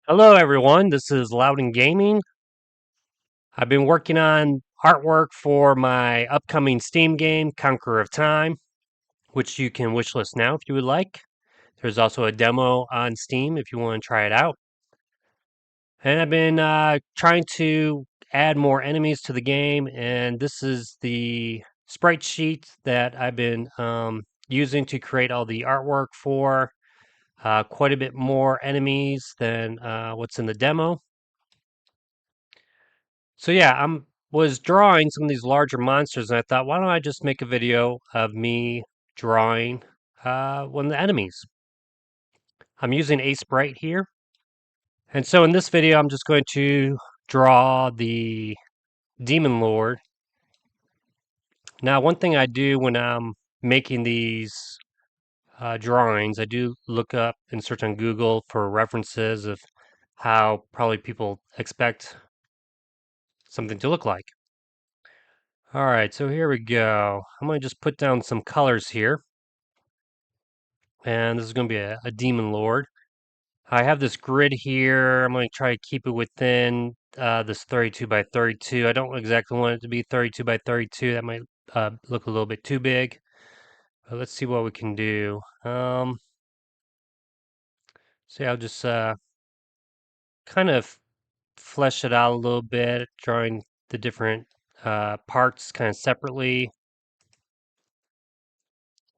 Hello, everyone. This is Loudon Gaming. I've been working on artwork for my upcoming Steam game, Conqueror of Time, which you can wishlist now if you would like. There's also a demo on Steam if you want to try it out. And I've been trying to add more enemies to the game, and this is the sprite sheet that I've been using to create all the artwork for. Quite a bit more enemies than what's in the demo. So yeah, I'm was drawing some of these larger monsters, and I thought, why don't I just make a video of me drawing one of the enemies? I'm using Aseprite here, and so in this video, I'm just going to draw the Demon Lord. Now, one thing I do when I'm making these drawings, I do look up and search on Google for references of how probably people expect something to look like. All right, so here we go. I'm going to just put down some colors here. And this is going to be a Demon Lord. I have this grid here. I'm going to try to keep it within this 32 by 32. I don't exactly want it to be 32 by 32. That might look a little bit too big. But let's see what we can do. So I'll just kind of flesh it out a little bit, drawing the different parts kind of separately.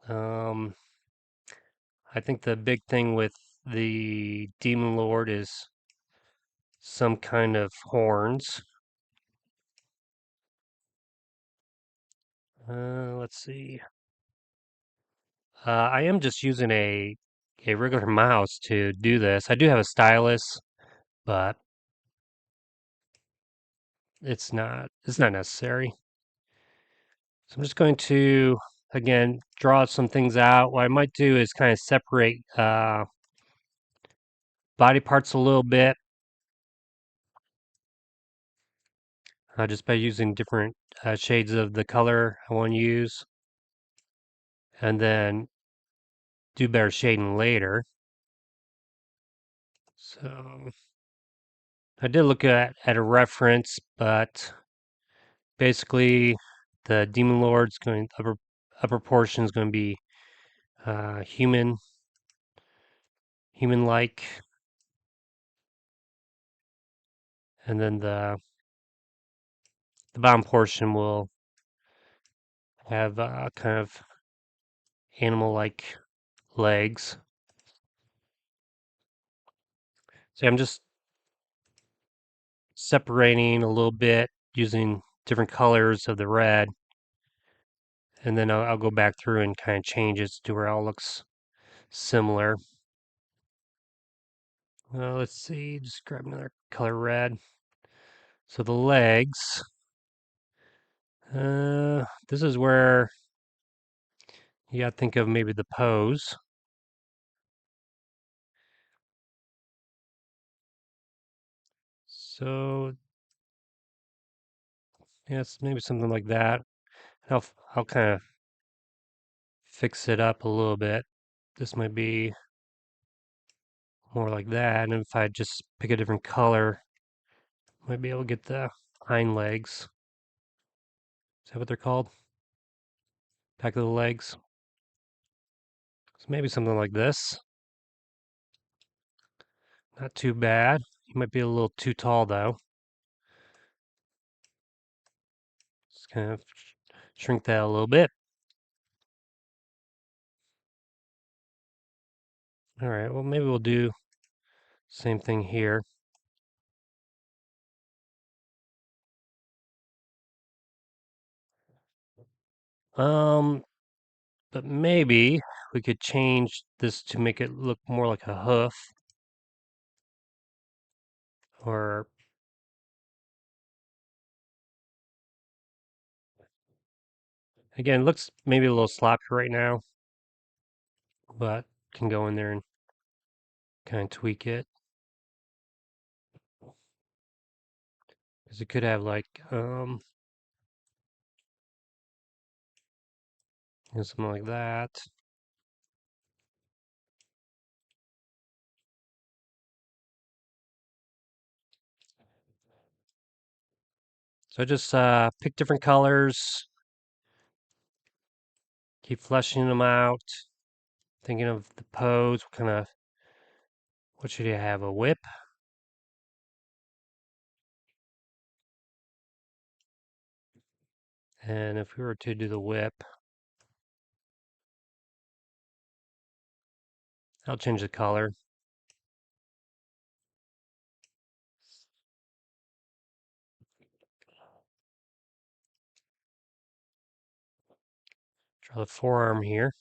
Um, I think the big thing with the Demon Lord is some kind of horns. Let's see. I am just using a regular mouse to do this. I do have a stylus, but it's not necessary. So I'm just going to again draw some things out. What I might do is kind of separate body parts a little bit, just by using different shades of the color I want to use, and then do better shading later. So I did look at a reference, but basically the demon lord's going upper portion is going to be human like, and then the bottom portion will have kind of animal like legs. So I'm just separating a little bit using different colors of the red, and then I'll go back through and kind of change it to where it all looks similar. Let's see, just grab another color red. So the legs, this is where you got to think of maybe the pose. So yes, maybe something like that. I'll kind of fix it up a little bit. This might be more like that, and if I just pick a different color, might be able to get the hind legs. Is that what they're called? Back of the legs. So maybe something like this. Not too bad. You might be a little too tall though. Just kind of shrink that a little bit. All right, well maybe we'll do same thing here. Um, but maybe we could change this to make it look more like a hoof, or again, it looks maybe a little sloppy right now, but can go in there and kind of tweak it. Because it could have like something like that. So I just pick different colors, keep fleshing them out, thinking of the pose, what should you have, a whip? And if we were to do the whip, I'll change the color. Draw the forearm here.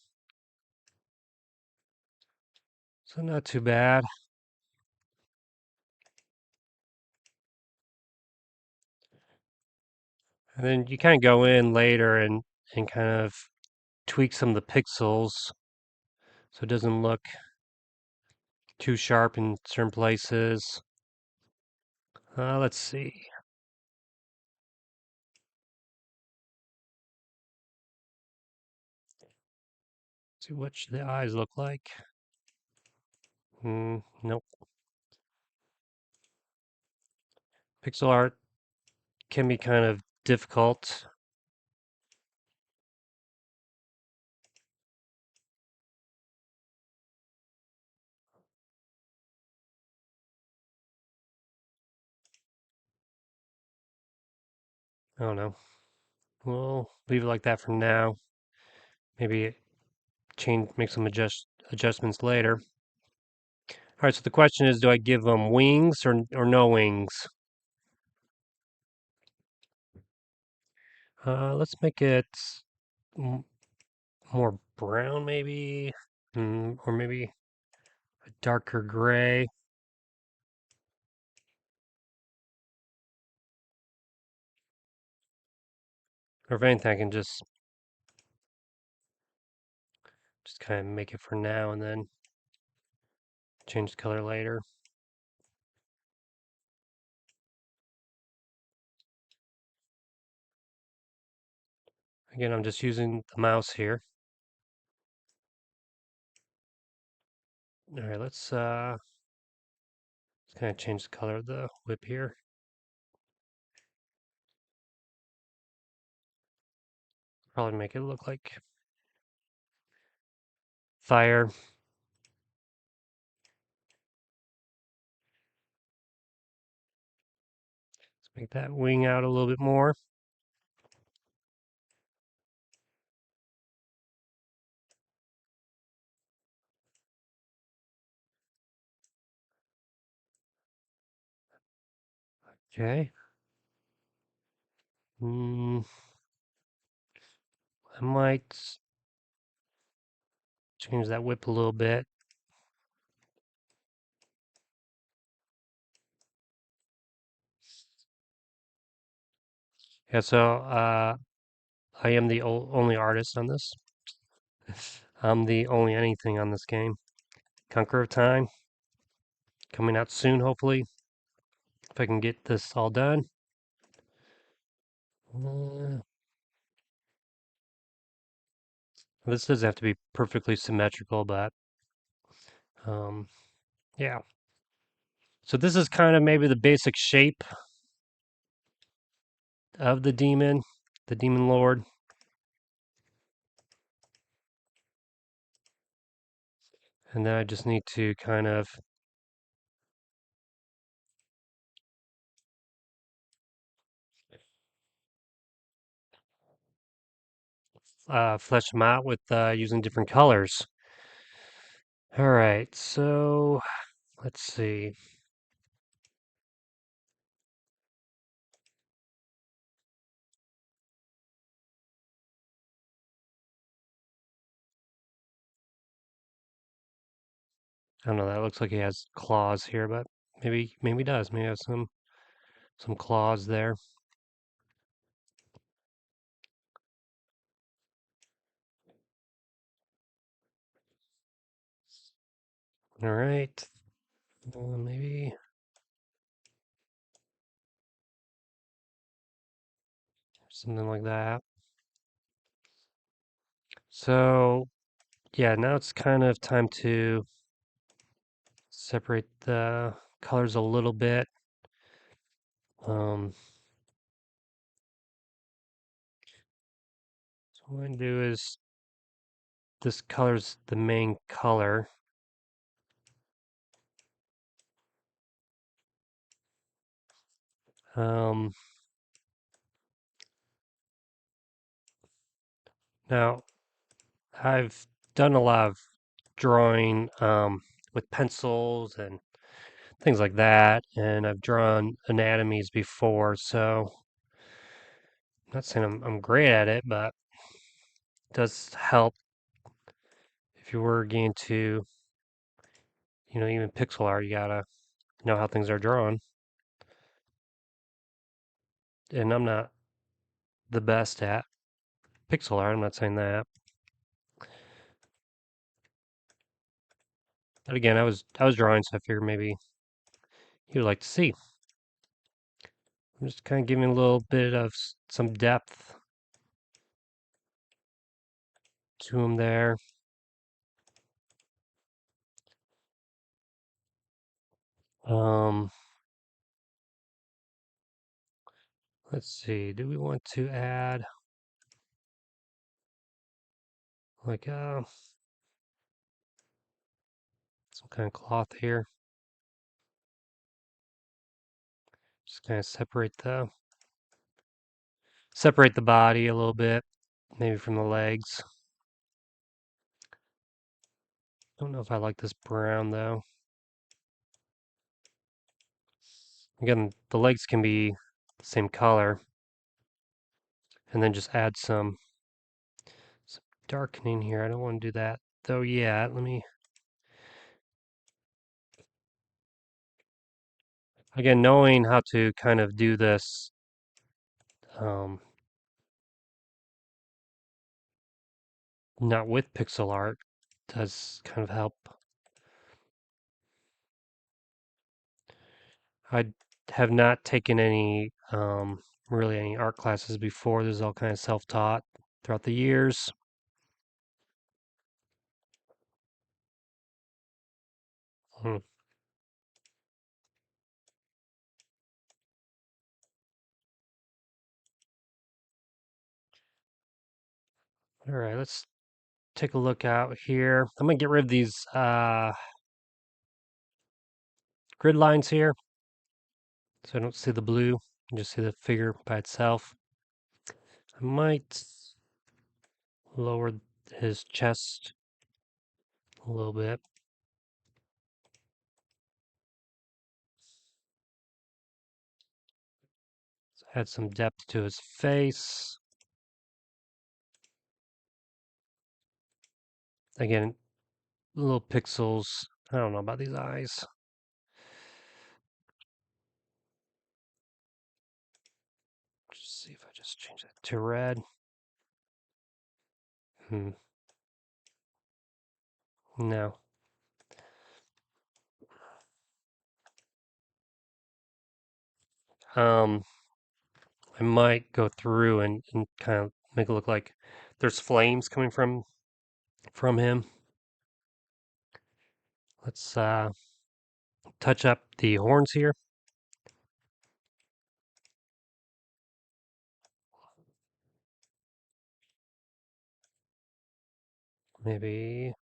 So not too bad. And then you kind of go in later and kind of tweak some of the pixels so it doesn't look too sharp in certain places. Let's see. See what should the eyes look like. Nope. Pixel art can be kind of difficult. I don't know. We'll leave it like that for now. Maybe make some adjustments later. All right, so the question is, do I give them wings or no wings? Let's make it more brown, maybe, or maybe a darker gray. Or if anything, I can just kind of make it for now and then change the color later. Again, I'm just using the mouse here. All right, let's kind of change the color of the whip here. Probably make it look like fire. Let's make that wing out a little bit more. Okay. I might change that whip a little bit. Yeah, so I am the only artist on this. I'm the only anything on this game. Conqueror of Time, coming out soon, hopefully, if I can get this all done. Uh, this doesn't have to be perfectly symmetrical, but um, yeah. So this is kind of maybe the basic shape of the demon lord. And then I just need to kind of flesh them out with using different colors. All right, so let's see. I don't know. That looks like he has claws here, but maybe he does. Maybe he has some claws there. All right, maybe something like that. So yeah, now it's kind of time to separate the colors a little bit. Um, what I'm going to do is this color's the main color. Um, Now, I've done a lot of drawing with pencils and things like that, and I've drawn anatomies before, so I'm not saying I'm great at it, but it does help if you were getting to, even pixel art, you gotta know how things are drawn. And I'm not the best at pixel art, I'm not saying that. But again, I was drawing, so I figured maybe you'd like to see. I'm just kind of giving a little bit of some depth to him there. Um, let's see. Do we want to add like some kind of cloth here? Just kind of separate the body a little bit, maybe from the legs. Don't know if I like this brown though. Again, the legs can be the same color, and then just add some darkening here. I don't want to do that though yet. Let me, again, knowing how to kind of do this, um, not with pixel art, does kind of help. I have not taken any, really any art classes before. This is all kind of self-taught throughout the years. Hmm. All right, let's take a look out here. I'm gonna get rid of these grid lines here, so I don't see the blue. I just see the figure by itself. I might lower his chest a little bit. Add some depth to his face. Again, little pixels. I don't know about these eyes. Just see if I just change that to red. No. Um, I might go through and kind of make it look like there's flames coming from him. Let's touch up the horns here. Maybe.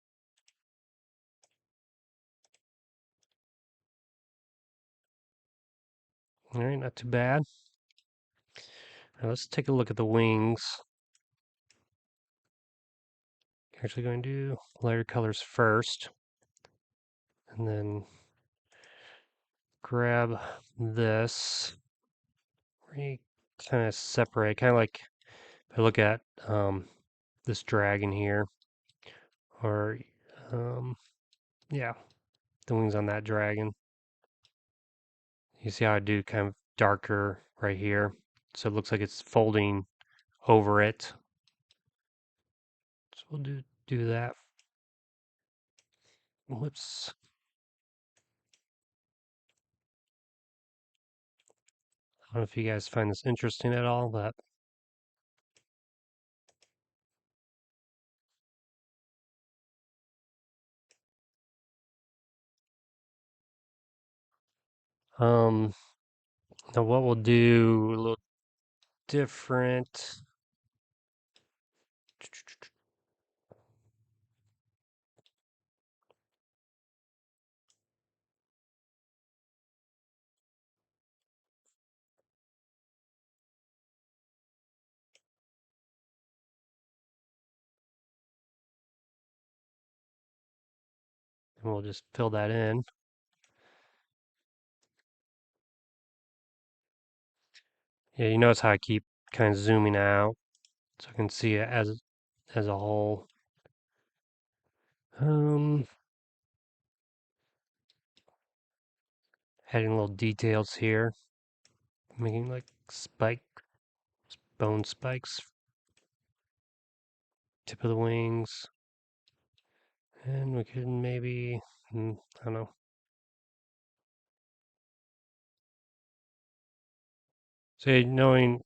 All right, not too bad. Now let's take a look at the wings. Actually going to do lighter colors first, and then grab this. Kind of separate, kind of like if I look at this dragon here, or yeah, the wings on that dragon. You see how I do kind of darker right here, so it looks like it's folding over it. So we'll do that. Whoops. I don't know if you guys find this interesting at all, but um, now what we'll do a little different. And we'll just fill that in. Yeah, you notice how I keep kind of zooming out so I can see it as a whole. Um, Adding little details here, making like bone spikes, tip of the wings, and we could maybe, I don't know. So knowing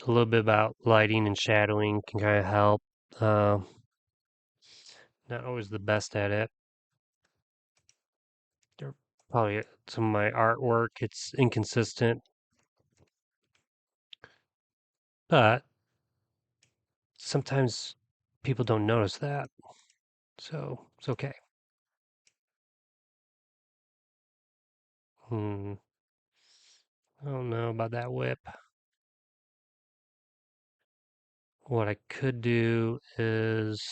a little bit about lighting and shadowing can kind of help. Uh, Not always the best at it. Probably some of my artwork, it's inconsistent, but sometimes people don't notice that, so it's okay. Hmm, I don't know about that whip. What I could do is,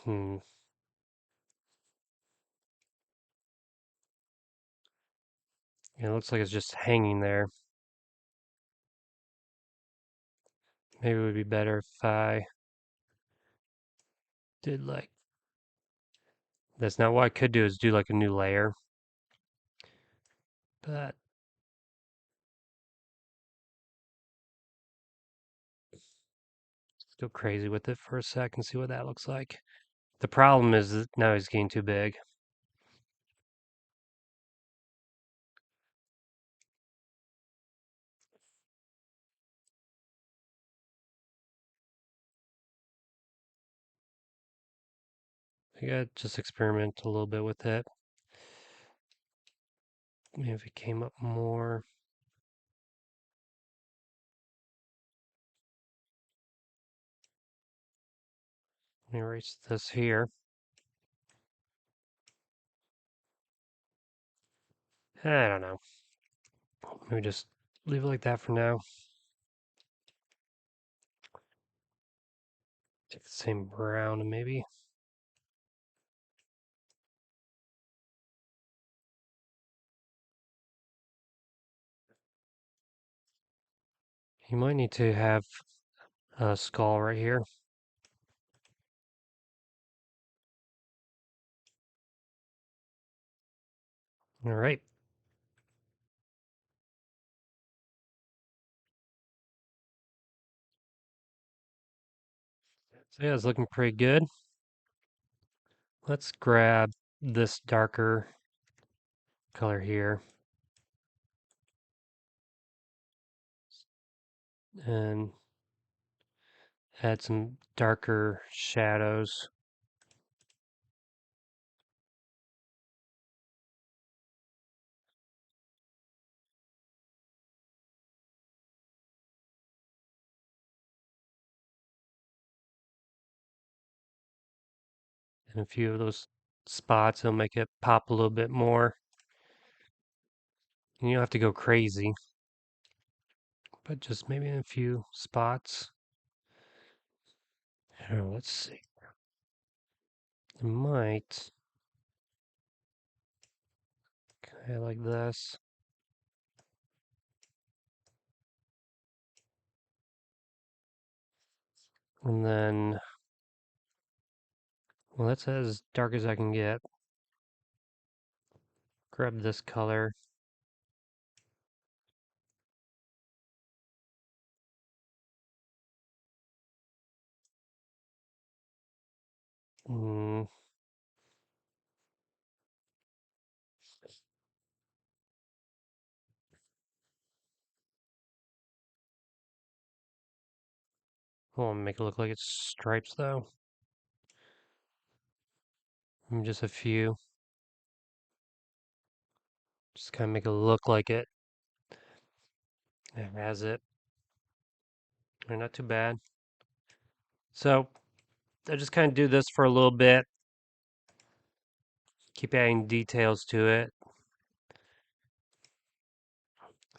hmm, it looks like it's just hanging there. Maybe it would be better if I did like, that's not what I could do is do like a new layer, but let's go crazy with it for a sec and see what that looks like. The problem is that now he's getting too big. I gotta just experiment a little bit with it. Maybe if it came up more. Let me erase this here. I don't know. Maybe just leave it like that for now. Take the same brown and maybe. You might need to have a skull right here. All right. So yeah, it's looking pretty good. Let's grab this darker color here and add some darker shadows. And a few of those spots will make it pop a little bit more. And you don't have to go crazy, but just maybe in a few spots. Here, let's see. I might kind of like this. And then, well, that's as dark as I can get. Grab this color. Mm, I want to make it look like it's stripes though. Just a few. Just kind of make it look like it has it. They're not too bad. So I just kind of do this for a little bit. Keep adding details to it.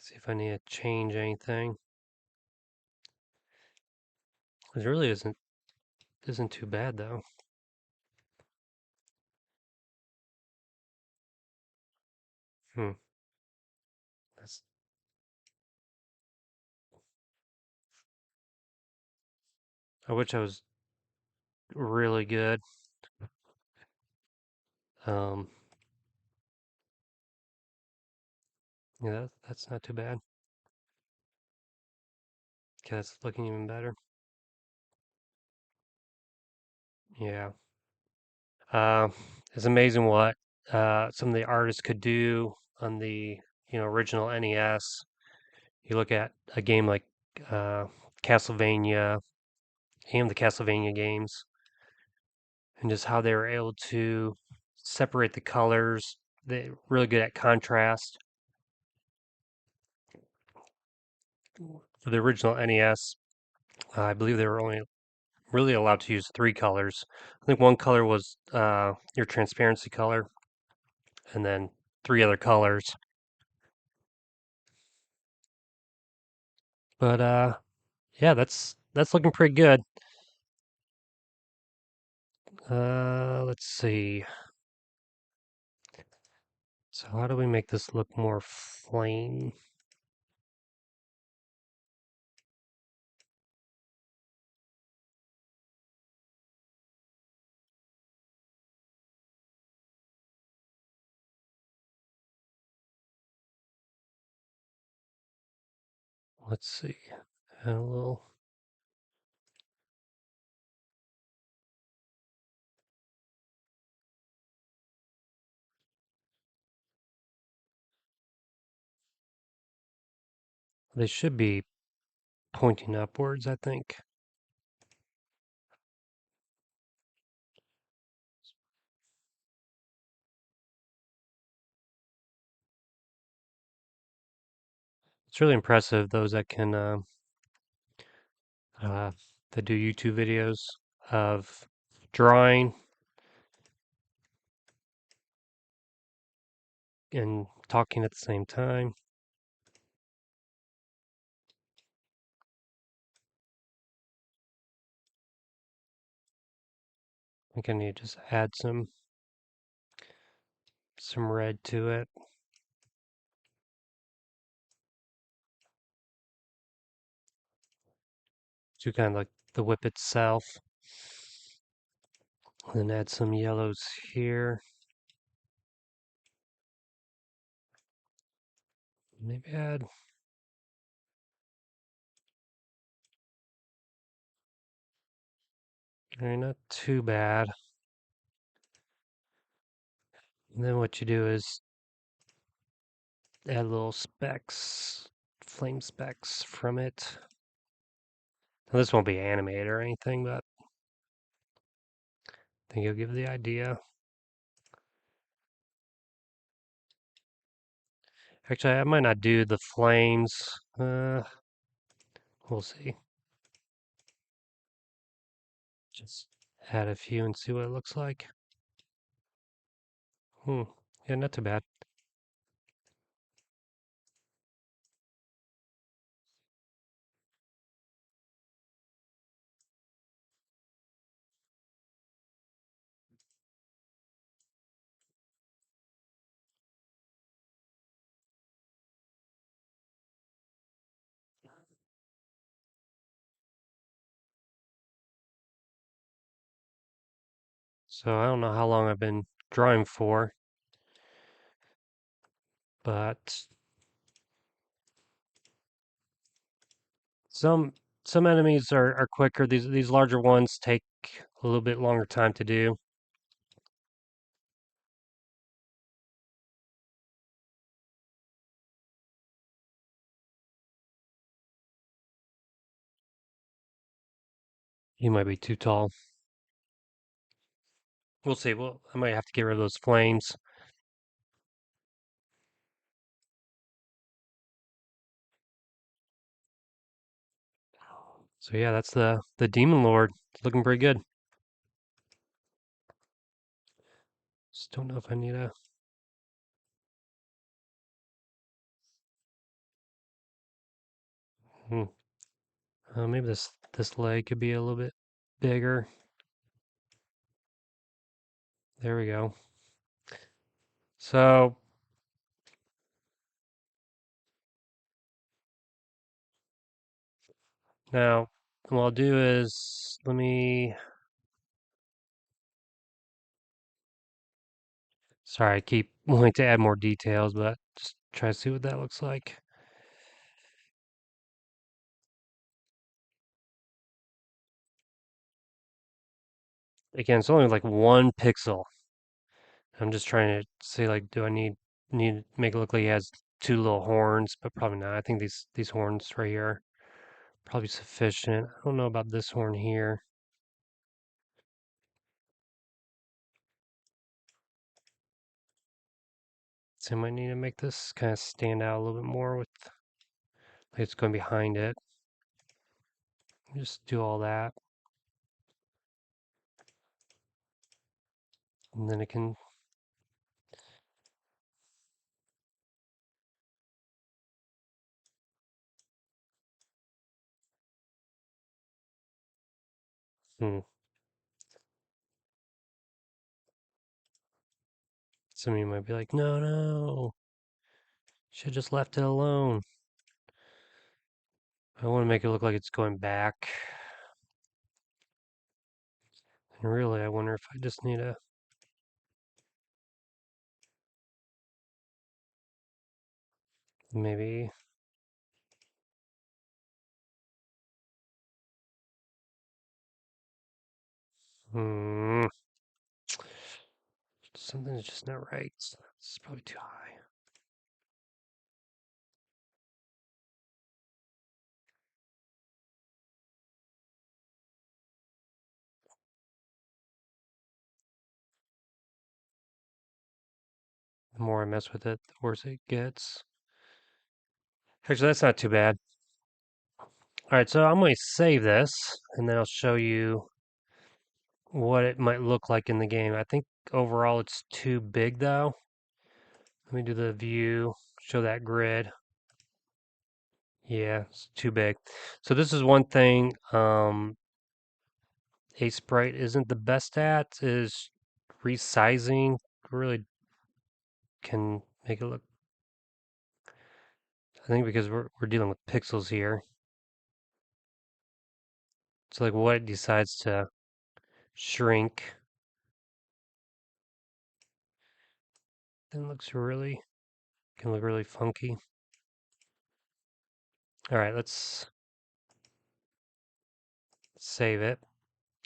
See if I need to change anything. It really isn't too bad though. Hmm. That's I wish I was really good. Um, yeah, that's not too bad. Okay, that's looking even better. Yeah. Uh, it's amazing what some of the artists could do on the original NES. You look at a game like uh, Castlevania and the Castlevania games, and just how they were able to separate the colors. They're really good at contrast. For the original NES, I believe they were only really allowed to use three colors. I think one color was your transparency color, and then three other colors. But yeah, that's looking pretty good. Let's see. So how do we make this look more flame? Let's see. Add a little. They should be pointing upwards, I think. It's really impressive those that can uh, that do YouTube videos of drawing and talking at the same time. I think I need to just add some red to it. To kind of like the whip itself. And then add some yellows here. Maybe add. Alright, not too bad. And then what you do is add little specks, flame specks from it. Now, this won't be animated or anything, but I think you'll give the idea. Actually, I might not do the flames. We'll see. Just add a few and see what it looks like. Yeah, not too bad. So I don't know how long I've been drawing for, but some some enemies are quicker. These larger ones take a little bit longer time to do. He might be too tall. We'll see. Well, I might have to get rid of those flames. So yeah, that's the Demon Lord. It's looking pretty good. Just don't know if I need a Hmm. Maybe this leg could be a little bit bigger. There we go. So now what I'll do is let me. Sorry, I keep wanting to add more details, but just try to see what that looks like. Again, it's only like 1 pixel. I'm just trying to see like, do I need to make it look like he has 2 little horns, but probably not. I think these horns right here are probably sufficient. I don't know about this horn here. So I might need to make this kind of stand out a little bit more with like it's going behind it. Just do all that. And then it can, hmm. Some of you might be like, no, no, should just left it alone. I want to make it look like it's going back. And really, I wonder if I just need to maybe, hmm, something's just not right. This is probably too high. The more I mess with it, the worse it gets. Actually, that's not too bad. All right, so I'm going to save this, and then I'll show you what it might look like in the game. I think overall it's too big, though. Let me do the view, show that grid. Yeah, it's too big. So this is one thing Aseprite isn't the best at, is resizing. Really can make it look, I think because we're dealing with pixels here. It's like what it decides to shrink. Then looks really, can look really funky. All right, let's save it.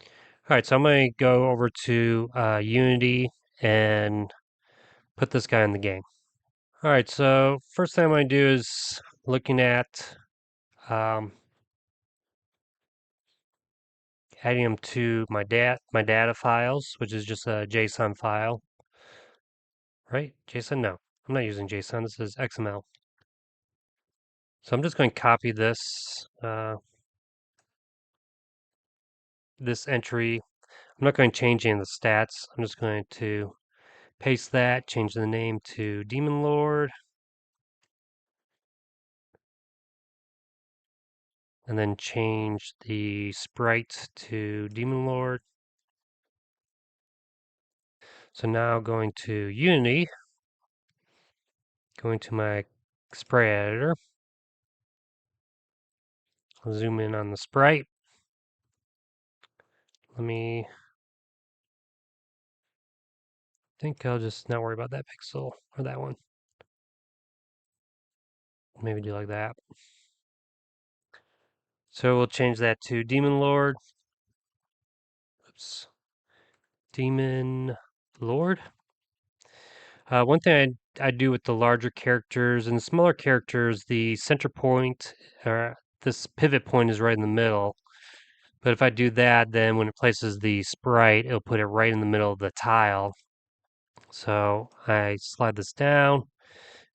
All right, so I'm going to go over to Unity and put this guy in the game. All right, so first thing I'm going to do is looking at um, adding them to my data files, which is just a JSON file, right? JSON? No, I'm not using JSON. This is XML. So I'm just going to copy this entry. I'm not going to change any of the stats. I'm just going to paste that, change the name to Demon Lord, and then change the sprite to Demon Lord. So now going to Unity, going to my sprite editor, I'll zoom in on the sprite. Let me think I'll just not worry about that pixel or that one. Maybe do like that. So we'll change that to Demon Lord. Oops. Demon Lord. One thing I do with the larger characters and the smaller characters, the center point, this pivot point is right in the middle. But if I do that, then when it places the sprite, it'll put it right in the middle of the tile. So I slide this down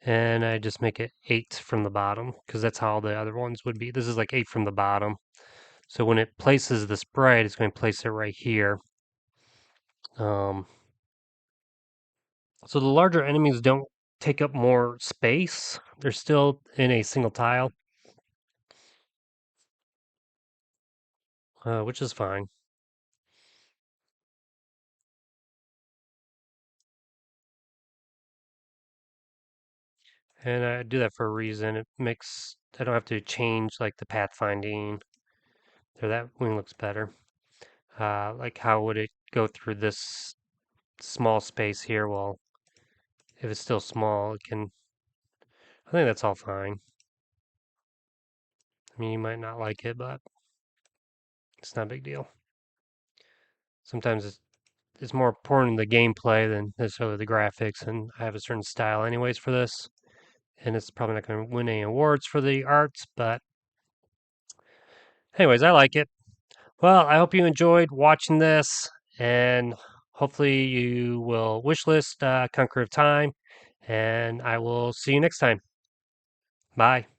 and I just make it 8 from the bottom because that's how all the other ones would be. This is like 8 from the bottom. So when it places the sprite, it's going to place it right here. Um, so the larger enemies don't take up more space. They're still in a single tile. which is fine. And I do that for a reason. It makes I don't have to change like the pathfinding. There, that wing looks better. Like how would it go through this small space here? Well, if it's still small, it can. I think that's all fine. I mean, you might not like it, but it's not a big deal. Sometimes it's more important the gameplay than necessarily the graphics, and I have a certain style anyways for this, and it's probably not going to win any awards for the arts, but anyways, I like it. Well, I hope you enjoyed watching this, and hopefully you will wishlist Conqueror of Time, and I will see you next time. Bye.